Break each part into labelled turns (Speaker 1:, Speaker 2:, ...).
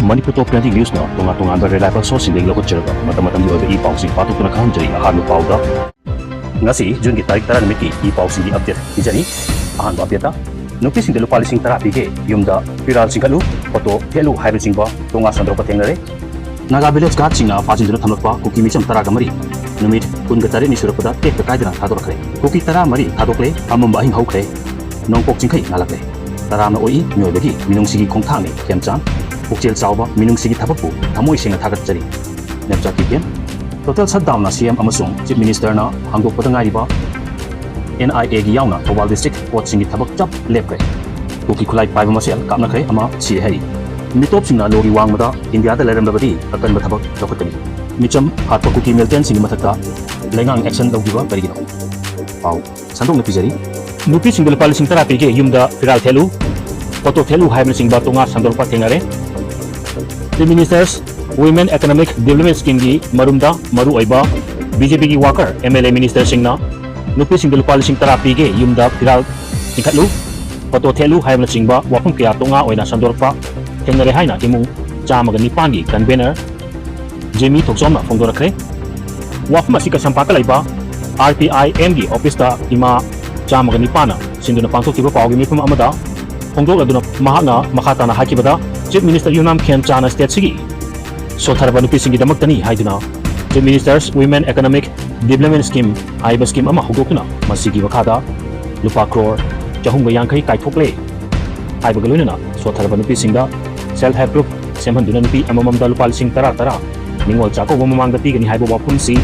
Speaker 1: Manipur Top Trending News na tunga-tunga reliable source hindi lokot chirga mata-matang yoga ipaw sing patok na kahanjari ahan paw da ngasi June ki tarik tara namiki ipaw sing di update ijani ahan ba update nupi sing lupa lising tara pige yumda viral sing kalu photo helu hairu sing ba tunga sandro patengnare Naga village gat sing na fajin duna thamlakpa kuki micham tara gamari numit kun gatare ni surapada tek kaidana thadokhare kuki tara mari thadokle amamba hing hokre nongpok chingkhai nalakle tara na oi myoibagi minungsigi khongthang ni kemchan Ukjel Sauba, Minungsigi Tapapu, Tamoy Sing Thagatpa, Nepjaki Pian, Total shutdown na CM Amasung, Chief Minister na Hangok Patangariba, NIA Giyauna, Towal District, Port Singi Tabak Chap, Lepre, Kuki Kulai Paiva Masel, Kapnakre, Ama, Sihei, Mitop Sing na Logi Wangmada, India the Leram Babadi, Akan Batabak, Lokatani, Micham, Harpa Kuki Milton Sing Mataka, Lengang Action Logiva, Bergino. Pau, Sandong Nepizari, Nupi Single Palising Therapy, Yumda, Viral Telu, Poto Telu, Hybrid Sing Batunga, Sandor Patengare, The Minister's Women Economic Development Scheme gi marumda maru oiba BJP gi worker MLA Minister singna nupi sing lupa lising terapi ge yumda viral tingkatlu photo thelu haimna singba wafum kya tonga oina sandorpa thengnare haina imung chamaga nipan gi convener Jemi Thoksomna fongdorakli wafum asika sampaka laiba RPIM gi office ta ima chamaga nipana sinduna pangthokkiba pawgi mifum amada fongdok aduna mahana makhatana hakibada Chief Minister Yunam Khem Chana State Sigi Sothar Banupi Singi Damaktani Haiduna Chief Minister's Women Economic Development Scheme Haiba Scheme Ama Hugokuna Masigi Wakada Lupa Crore Jahunga Yankai Kai Thokle Haiba Galunana Sothar Banupi Singda Self Help Group Semhanduna Nupi Amamamda Lupa Sing Tara Tara Ningol Chako Wamamanga Tigani Haiba Wapun Si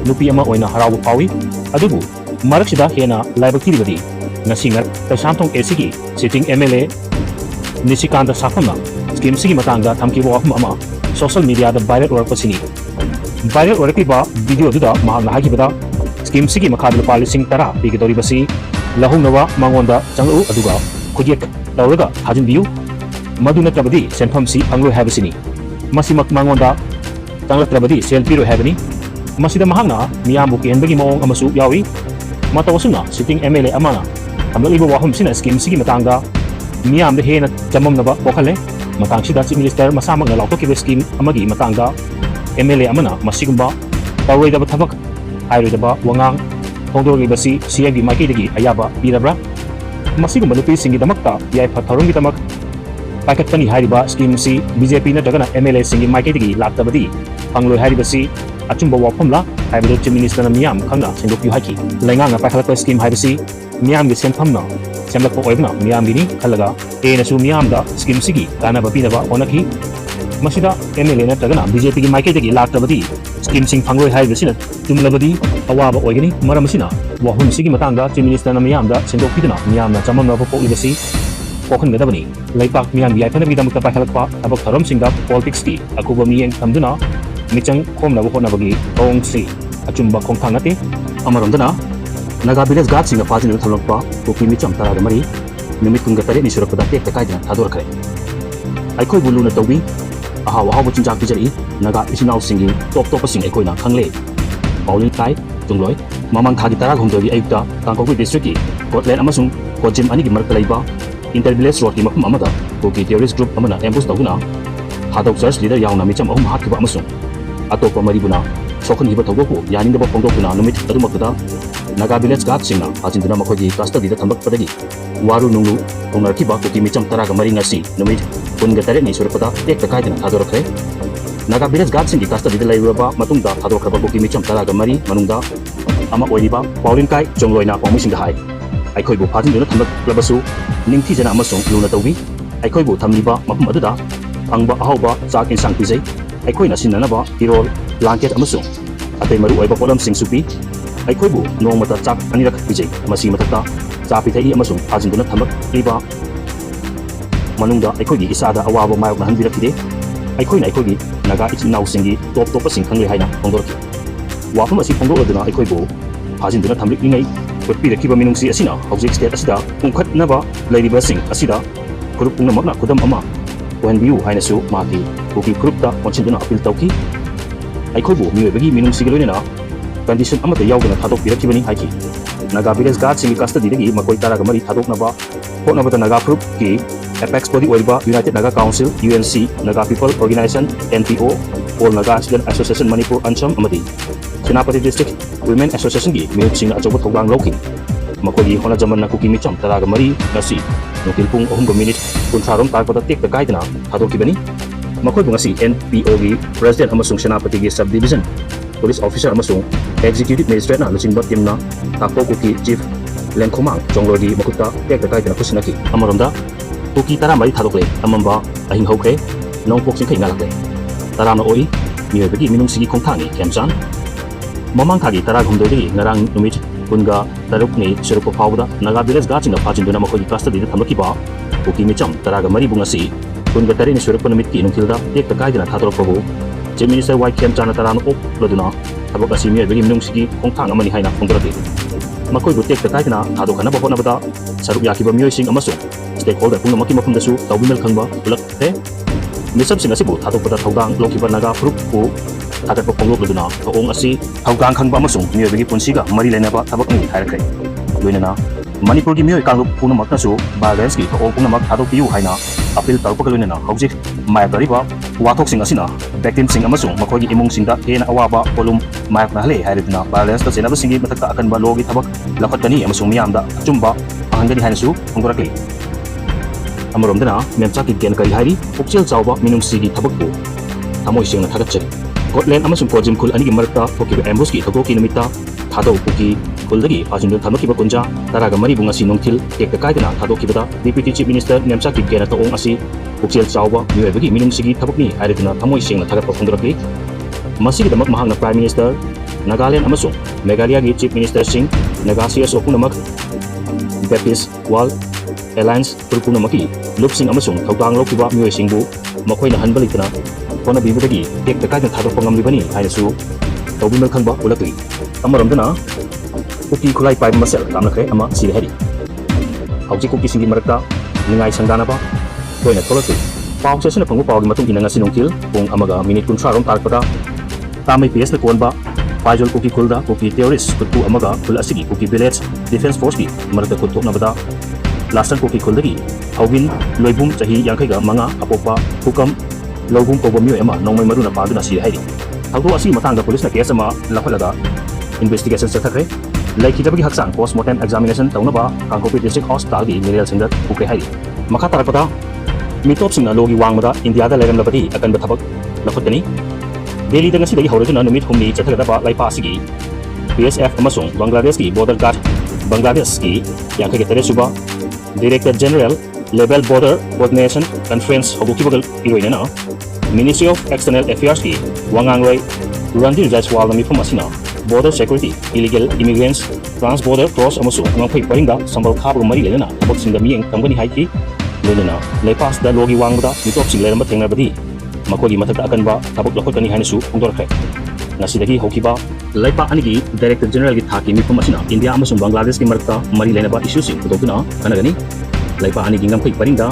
Speaker 1: Nupi Ama Oina Harawu Pawi Adubu Maraksida Hena Laibaki Badi Nasingar Tasantong Esigi Sitting MLA Nisikanda Safamna Scheme Sigi Matanga Tamki Wafum Ama Social Media the viral or Pasini Viral or Kiba Video Duda Mahanga Hakibada Scheme Sigi Makadal Palising Tara Bigatori Basi Lahunava Mangonda Changu Aduga Kujek Lauraga Hajin View Maduna Trabadi Senpam Si Anglo Habasini Masimak Mangonda Tangla Trabadi Sel Piro Habani Masida Mahanga Miyamuki and Bagi Mong Amasu Yawi Matawasuna Sitting MLA Amana Amaliba Wahum Sina Scheme Sigi Matanga Miyam the Hena Jamam Nava Pokale, Matang Shida Chief Minister Masama Lautoki scheme Amagi Matanga, MLA Amana, Masigumba, Taway the Tabak, Iridaba, Wangang, Fongdorakli Basi, CMB Makidigi, Ayaba, Bidabra, Masigumba Lupi Singi Damakta, Yaipa Tarungi Tamak, Pakatani Hariba, Scheme C, BJP Natagana, MLA Singi Makidigi, Laptabadi, Anglo Haribasi, Achumba Wapumla, Irid Chief Minister Miyam Kanga, Sindoku Haki, Langanga Pakalapa Scheme Hibasi, Miyam Gisen Pamna. Semlak po oibna miyam bini kalaga na su miyam da scheme sigi kana ba pinaba onaki masida MLA na tagana BJP gi maike gi laktabadi scheme sing phangroi hai besina tumlabadi awaba oigani maram sina wahun sigi matanga chief minister na miyam da sendok pidana miyam na chamam na po libasi pokhan gadabani laipak miyam gi aifana bi damukta pakhalakpa abak tharom singda politics ki akuba miyeng thamduna michang khomna bo hona bagi ong si achumba khongthangati amarondana Naga village gat singa fajin thalokpa kuki micham tara gamari numit kunga tare ni surapada tek kaidana thadokhare aikoi buluna tobi ahaw ahaw chinjak pijari naga isinau singi top sing aikoina khangle paulin kai tungloi mamang thagi tara ghomdogi ayukta tangkokui district ki kotlen amasung kojim ani gi marka laiba intervillage road ki mafum amada kuki terrorist group amana ambush tawuna hadok church leader yauna micham ahum hakkiba amasung atopa maribuna sokhan hiba thogoku yaningba pongdokuna numit adumakda Naga village gat singna ajinduna makogi custody da thambak padagi waru nungu konarkiba kuki micham taraga mari ngasi numit kunga tare ni surapada tek kaidana thadokhare Naga village gat singi custody da lairaba matungda thadokhaba kuki micham taraga mari manungda ama oiriba paulin kai jongloina pawmising da hai aikoi bu phajinduna thambak labasu ningthi jana amasong luna tawbi aikoi bu thamliba mafum aduda angba ahauba chak insang pijai aikoi na sinanaba irol blanket amasong atei maru oiba polam sing supi Aikoi nong mata chak anirak pijai masi matakta chapi thai amasung ajinduna thamak liba manungda aikoi gi isada awaba mayok na hanbirak kide aikoi na aikoi gi naga ichinau singi top sing khangle haina fongdorki wafam asi fongdor aduna aikoi bo ajinduna thamlik lingai kotpi rakiba minungsi asina object state asida ungkhat naba lairiba sing asida group ungna makna kudam ama ONBU haina su mati kuki group ta konchinduna appeal tauki aikoi bo miwebagi minungsi galoina condition amata yaugana thadok pirakibani haiki Naga village gat singi custody dagi makoi tara gamari thadok naba hotnabata Naga group ki Apex body oiba United Naga Council UNC Naga People Organization NPO All Naga Student Association Manipur Ancham amadi Senapati District Women Association gi miyut sing achoba thogang loki makogi hona jaman na kuki micham taraga mari ngasi nukil pung 3 minute kun tharom tarpada tek kai dina thadok kibani makoi bungasi NPO gi President amasung Senapati gi Subdivision Police Officer amasung Executive Magistrate na lusingba team na takpo kuki Chief Lengkomang jonglodi makuta tek kai dina kusinaki amaronda kuki tara mari thadokle amamba ahing hokre nongpok sing kai ngalakle tarana oi miyoibagi minung sigi khongthangi kemchan mamang thagi tara gumdodi ngarang numit kunga tarukni surupo phawda Naga village ga chinga phajinduna makoi custody da thamaki ba kuki micham taraga mari bungasi kunga tari ni surupo numit ki nungkilda tek kai dina thadrok pabu Chief Minister Wai Kemchana tarana op loduna thabak asi miyoibagi minung sigi khongthang amani haina phongdoraki makoi bu tek kai dina thadokana ba hona bada saruk yakiba miyoy sing amasung stakeholder pung maki mafum dasu tawbimel khangba ulak the misap sing asibu thadok pada thawdang lokiba Naga group ku thagatpa ponglok laduna thong asi thawdang khangba amasung miyoibagi punsiga mari lenaba thabak ni hairakre loinana Manipur gi miyoy kanglup pung namak nasu balance gi thong pung namak thadok piu haina appeal tarpa loinana hojik mai tariba wathok sing asina victim sing amasung makoi gi imung singda hena awaba kolum mai na hale hairidna balance ta senaba singi matakta akan ba logi thabak lakhatani amasung miyamda chumba ahangani hainasu phongdorakli Amaromdana memcha ki gen kari hari pukchel chawba minung sigi thabakpu thamoi singna thagatchari Scotland amasung Kojim khul ani gi marta thokiba ambush ki thogo ki numita thado puki khul dagi phajun thamaki ba kunja taraga mari bunga sinongthil tek kaidana thado ki bada Deputy Chief Minister memcha ki gen ta ong asi pukchel chawba miwebagi minung sigi thabakni hairidna thamoi singna thagatpa phongdorakli masigi damak mahangna Prime Minister Nagaland amasung Meghalaya gi Chief Minister Singh Naga CSO punamak Baptist Wall Alliance Purpunamaki Lupsing amasung thawdang lokiba miyoy singbu makoina hanbalitna kona bibudagi tek takai na thadok pangamlibani hainasu tawbimel khangba ulakli amaramdana kuki khulai pai masel tamnakre ama sire hari hauji kuki singi marakta ningai sangdana ba toina tholakli paw session pangbu paw gi matung ina ngasi nongkil pung amaga minute kun thrarom tarpada tamai PS na konba Pajol kuki khulda kuki terrorist kutu amaga khul asigi kuki village defense force gi marakta kutok nabada Lasan kuki kuldagi hawin loibum chahi yankaiga manga apopa hukam lobum kobo miyo ema nongmai maruna paduna sire hairi thawdo asi matangda police na case ama lakhalaga investigation chathakre laikhidabagi haksang postmortem examination taunaba Kangkopi district hospital gi medical center ukre hairi makha tarakpada mitop singna logi wangmada India da leram labadi akan bathabak lakhotani Delhi da ngasi dagi hawrajuna numit humni chathagada ba laipa asigi BSF amasung Bangladesh gi border guard Bangladesh gi yankaiga teresuba Director General Level Border Coordination Conference Hobukibagal Iroinana Ministry of External Affairs ki Wangangroi Randir Jaiswal nami phamasina Border Security Illegal Immigrants Trans-Border Cross amasung ngangphai paringda sambal khabu mari lena thabak singda miyeng tamgani haiki loinana leipas da logi wangda mitop sing leramba thengnabadi makogi mathakta akanba thabak lakhotani hainasu phongdorakre nasidagi hokiba laipa anigi Director General gi thaki mi phamasina India amasung Bangladesh ki marakta mari lenaba issue sing putokuna kanagani laipa anigi ngamphai paringda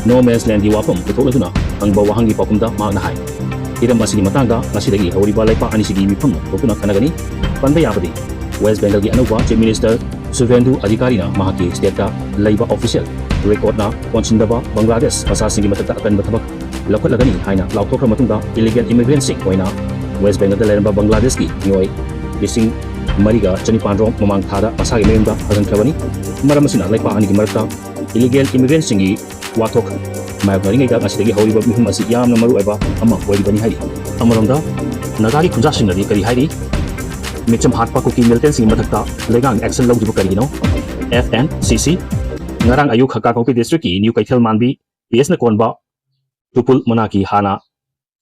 Speaker 1: no man's land gi wapam putokuna angba wahangi pakumda magna hai iram asigi matanga nasidagi horiba laipa anisigi mi pham putokuna kanagani panda yabadi West Bengal gi anuba Chief Minister Suvendu Adhikari na mahaki state ka laiba official record na konsindaba Bangladesh asa singi matakta akan bathabak lakot lagani haina lauthokra matungda illegal immigrants sing oina West Bengal da leramba Bangladesh ki nyoi lising mariga chanipan rom mamang thada asagi memda hagan khabani maramasina laipa ani gi marta illegal immigrants singi wathok mayabari ngai da asidagi horiba mihum asi yamna maru aiba ama hoi bani hari amaronda nagari khunja sinari kari hari micham hatpa kuki militant singi mathakta legang action lawjibu kari no FNCC ngarang ayu khaka Kangkopi district ki new kaithel manbi PS na konba tupul manaki hana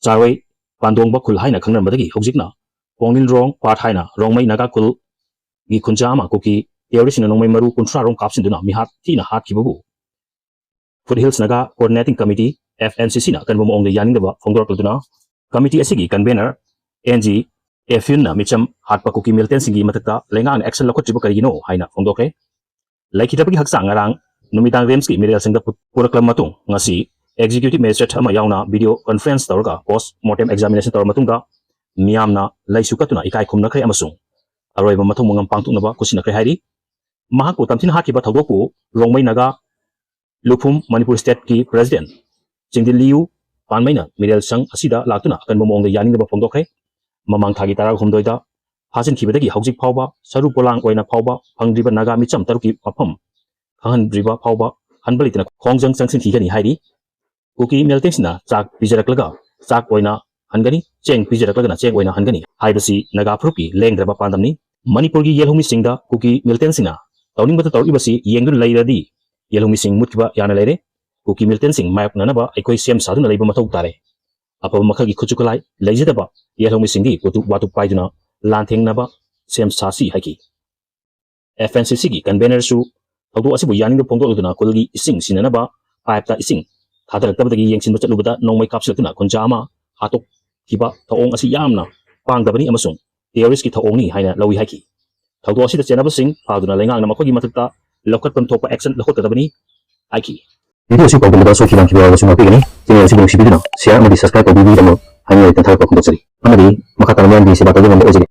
Speaker 1: charwai Pandong ba khul haina khangran badagi hojikna pongin rong part haina rongmai Naga kul gi khunjama kuki terrorist na nongmai maru kunthra rong kapsin duna mi hat tina hat kibubu Foothills Naga Coordinating Committee FNCC na kanbom ong de yaning daba phongdor duna committee asigi convener NG Efyun na micham hatpa kuki militant singi matakta lengang action lakot jibu karigino haina phongdokre laikhidabagi haksang ngarang numitang rems ki medical singda puraklam matung ngasi Executive Magistrate ama yauna video conference tawrga post mortem examination tawr matungda miyamna laisukatuna ikai khumnakre amasung aroiba mathung mangam pangtuknaba kusinakre hairi mahaku tamthin hakiba thawdokpu rongmai Naga Lufum Manipur State ki President Chingdil Liu Panmaina Mirel Sang asida laktuna kan momong da yaning da fongdokhre mamang thagi tara humdoida hasin khibadagi hauzik phawba saru polang oina phawba phangdriba naga micham taruki mafam khangan driba phawba hanbalitna khongjang changsin thigani hairi kuki meltengsna chak pijaraklaga chak oina hangani cheng pijaraklaga na cheng oina hangani haibasi naga phruki lengdraba pandamni Manipur gi yelhumi singda kuki miltensina tawning bata tawibasi yengdu lairadi yelhumi sing mutkiba yana leire kuki miltensing mayap nanaba aikoi sem saduna leiba mathau tare apa makhagi khuchukalai leijadaba yelhumi singi watu paiduna lantheng sem sasi haiki FNCC gi convener su thawdo asibu yaning do phongdo uduna kulgi ising sinanaba pipe ta ising thadaraktabadagi yengsin bachalubada nongmai kapsiltuna kunja ama hatok kiba thawong asi yamna pangdabani amasung terrorist ki thawong ni haina lawi haiki thawdo asida chenaba sing phaduna lengang na makhagi mathakta lokhat panthopa action lokhatadabani haiki video si pagdala so kilang kibawa so mapigani channel si bong sibidina share mo subscribe ko bibi mo haina tan thar pa kung amadi makatanaman di si batagin mo